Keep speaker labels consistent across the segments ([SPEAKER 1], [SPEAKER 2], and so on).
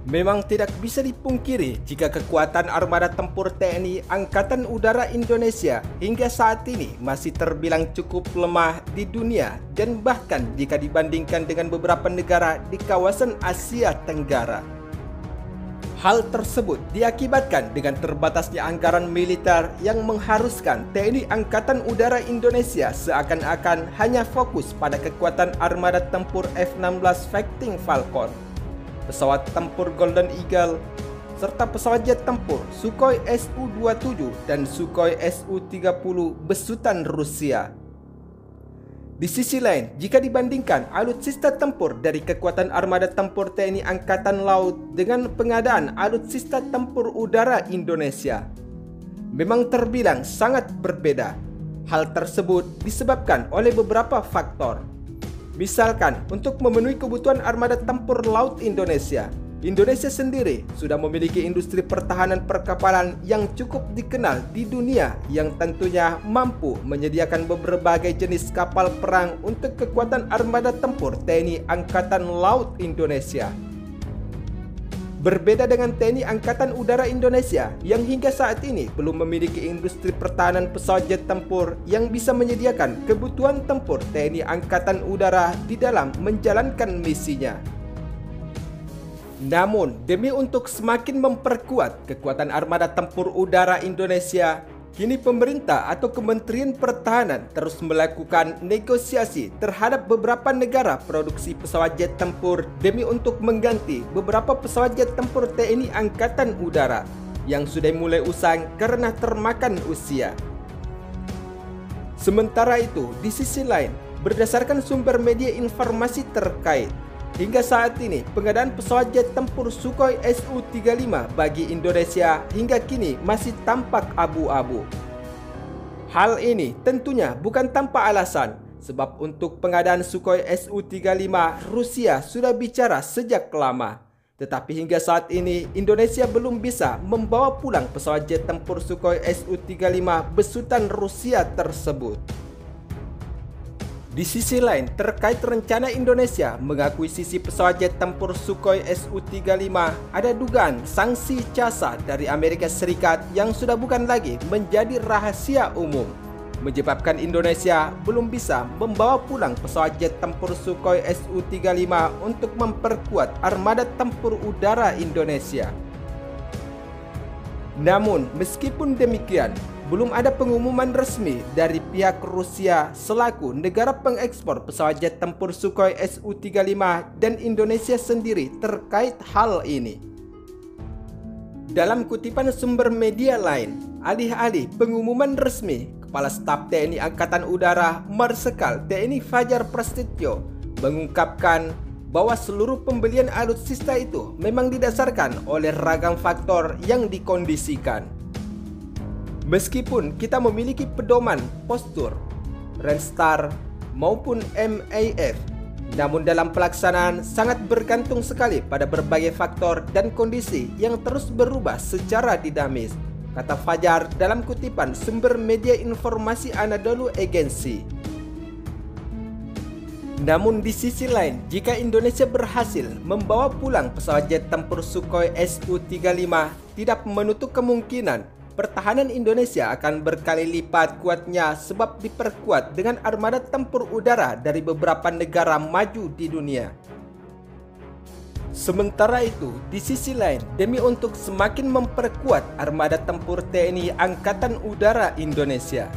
[SPEAKER 1] Memang tidak bisa dipungkiri jika kekuatan armada tempur TNI Angkatan Udara Indonesia hingga saat ini masih terbilang cukup lemah di dunia dan bahkan jika dibandingkan dengan beberapa negara di kawasan Asia Tenggara. Hal tersebut diakibatkan dengan terbatasnya anggaran militer yang mengharuskan TNI Angkatan Udara Indonesia seakan-akan hanya fokus pada kekuatan armada tempur F-16 Fighting Falcon, pesawat tempur Golden Eagle, serta pesawat jet tempur Sukhoi Su-27 dan Sukhoi Su-30 besutan Rusia. Di sisi lain, jika dibandingkan alutsista tempur dari kekuatan armada tempur TNI Angkatan Laut dengan pengadaan alutsista tempur udara Indonesia, memang terbilang sangat berbeda. Hal tersebut disebabkan oleh beberapa faktor. Misalkan, untuk memenuhi kebutuhan armada tempur laut Indonesia sendiri sudah memiliki industri pertahanan perkapalan yang cukup dikenal di dunia yang tentunya mampu menyediakan berbagai jenis kapal perang untuk kekuatan armada tempur TNI Angkatan Laut Indonesia. Berbeda dengan TNI Angkatan Udara Indonesia yang hingga saat ini belum memiliki industri pertahanan pesawat jet tempur yang bisa menyediakan kebutuhan tempur TNI Angkatan Udara di dalam menjalankan misinya. Namun, demi untuk semakin memperkuat kekuatan armada tempur udara Indonesia, kini pemerintah atau Kementerian Pertahanan terus melakukan negosiasi terhadap beberapa negara produksi pesawat jet tempur demi untuk mengganti beberapa pesawat jet tempur TNI Angkatan Udara yang sudah mulai usang karena termakan usia. Sementara itu, di sisi lain, berdasarkan sumber media informasi terkait, hingga saat ini, pengadaan pesawat jet tempur Sukhoi Su-35 bagi Indonesia hingga kini masih tampak abu-abu. Hal ini tentunya bukan tanpa alasan, sebab untuk pengadaan Sukhoi Su-35 Rusia sudah bicara sejak lama. Tetapi hingga saat ini, Indonesia belum bisa membawa pulang pesawat jet tempur Sukhoi Su-35 besutan Rusia tersebut. Di sisi lain, terkait rencana Indonesia mengakuisisi pesawat jet tempur Sukhoi Su-35, ada dugaan sanksi CASA dari Amerika Serikat yang sudah bukan lagi menjadi rahasia umum, menyebabkan Indonesia belum bisa membawa pulang pesawat jet tempur Sukhoi Su-35 untuk memperkuat armada tempur udara Indonesia. Namun, meskipun demikian, belum ada pengumuman resmi dari pihak Rusia selaku negara pengekspor pesawat jet tempur Sukhoi Su-35 dan Indonesia sendiri terkait hal ini. Dalam kutipan sumber media lain, alih-alih pengumuman resmi, Kepala Staf TNI Angkatan Udara Marsikal TNI Fajar Prasetyo mengungkapkan bahwa seluruh pembelian alutsista itu memang didasarkan oleh ragam faktor yang dikondisikan. Meskipun kita memiliki pedoman postur, Renstar maupun MAF, namun dalam pelaksanaan sangat bergantung sekali pada berbagai faktor dan kondisi yang terus berubah secara dinamis, kata Fajar dalam kutipan sumber media informasi Anadolu Agency. Namun di sisi lain, jika Indonesia berhasil membawa pulang pesawat jet tempur Sukhoi Su-35, tidak menutup kemungkinan pertahanan Indonesia akan berkali lipat kuatnya sebab diperkuat dengan armada tempur udara dari beberapa negara maju di dunia. Sementara itu, di sisi lain, demi untuk semakin memperkuat armada tempur TNI Angkatan Udara Indonesia,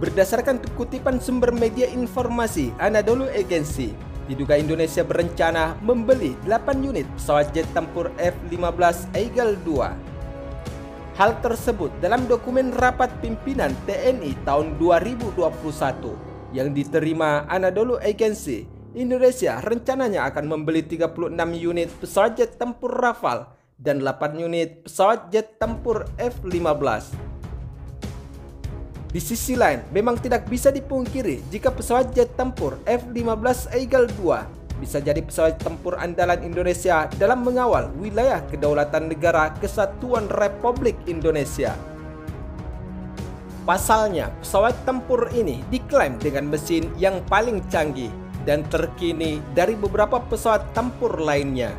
[SPEAKER 1] berdasarkan kutipan sumber media informasi Anadolu Agency, diduga Indonesia berencana membeli 8 unit pesawat jet tempur F-15 Eagle II. Hal tersebut dalam dokumen rapat pimpinan TNI tahun 2021 yang diterima Anadolu Agency. Indonesia rencananya akan membeli 36 unit pesawat jet tempur Rafale dan 8 unit pesawat jet tempur F-15. Di sisi lain, memang tidak bisa dipungkiri jika pesawat jet tempur F-15 Eagle II bisa jadi pesawat tempur andalan Indonesia dalam mengawal wilayah kedaulatan negara Kesatuan Republik Indonesia. Pasalnya, pesawat tempur ini diklaim dengan mesin yang paling canggih dan terkini dari beberapa pesawat tempur lainnya.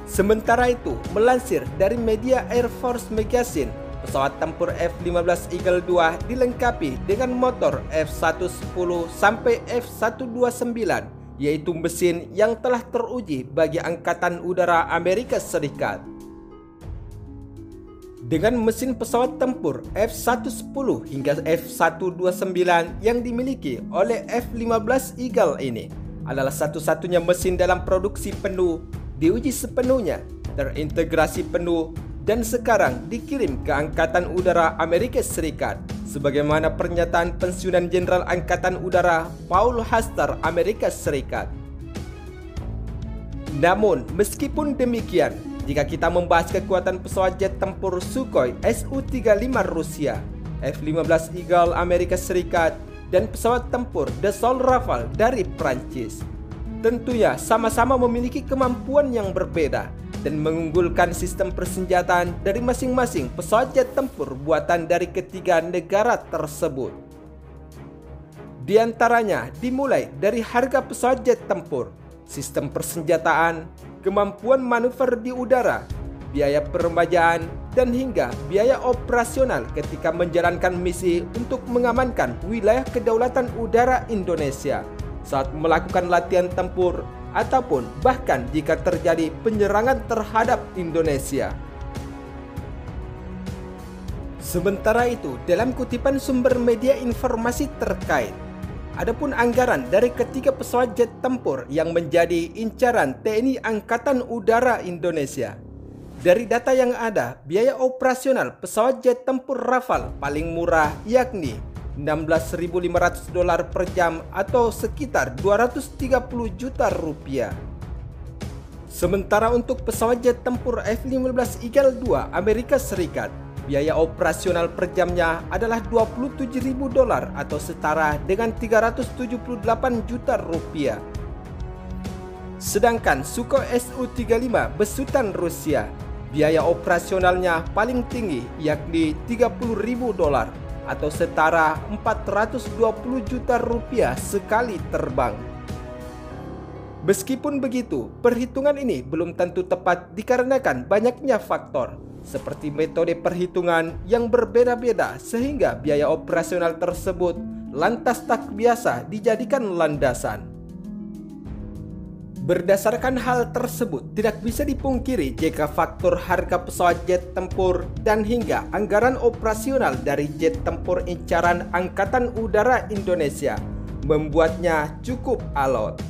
[SPEAKER 1] Sementara itu, melansir dari media Air Force Magazine, pesawat tempur F-15 Eagle II dilengkapi dengan motor F-110 sampai F-129, yaitu mesin yang telah teruji bagi Angkatan Udara Amerika Serikat. Dengan mesin pesawat tempur F-110 hingga F-129 yang dimiliki oleh F-15 Eagle ini adalah satu-satunya mesin dalam produksi penuh, diuji sepenuhnya, terintegrasi penuh, dan sekarang dikirim ke Angkatan Udara Amerika Serikat sebagaimana pernyataan pensiunan Jenderal Angkatan Udara Paul Hastert Amerika Serikat. Namun, meskipun demikian, jika kita membahas kekuatan pesawat jet tempur Sukhoi Su-35 Rusia, F-15 Eagle Amerika Serikat, dan pesawat tempur Dassault Rafale dari Prancis, tentunya sama-sama memiliki kemampuan yang berbeda dan mengunggulkan sistem persenjataan dari masing-masing pesawat jet tempur buatan dari ketiga negara tersebut. Di antaranya dimulai dari harga pesawat jet tempur, sistem persenjataan, kemampuan manuver di udara, biaya peremajaan, dan hingga biaya operasional ketika menjalankan misi untuk mengamankan wilayah kedaulatan udara Indonesia saat melakukan latihan tempur ataupun bahkan jika terjadi penyerangan terhadap Indonesia. Sementara itu, dalam kutipan sumber media informasi terkait, adapun anggaran dari ketiga pesawat jet tempur yang menjadi incaran TNI Angkatan Udara Indonesia. Dari data yang ada, biaya operasional pesawat jet tempur Rafale paling murah yakni $16.500 per jam atau sekitar 230 juta rupiah. Sementara untuk pesawat jet tempur F-15 Eagle II Amerika Serikat, biaya operasional per jamnya adalah $27.000 atau setara dengan 378 juta rupiah. Sedangkan Sukhoi Su-35 besutan Rusia, biaya operasionalnya paling tinggi yakni $30.000 atau setara 420 juta rupiah sekali terbang. Meskipun begitu, perhitungan ini belum tentu tepat dikarenakan banyaknya faktor seperti metode perhitungan yang berbeda-beda sehingga biaya operasional tersebut lantas tak biasa dijadikan landasan. Berdasarkan hal tersebut, tidak bisa dipungkiri jika faktor harga pesawat jet tempur dan hingga anggaran operasional dari jet tempur incaran Angkatan Udara Indonesia membuatnya cukup alot.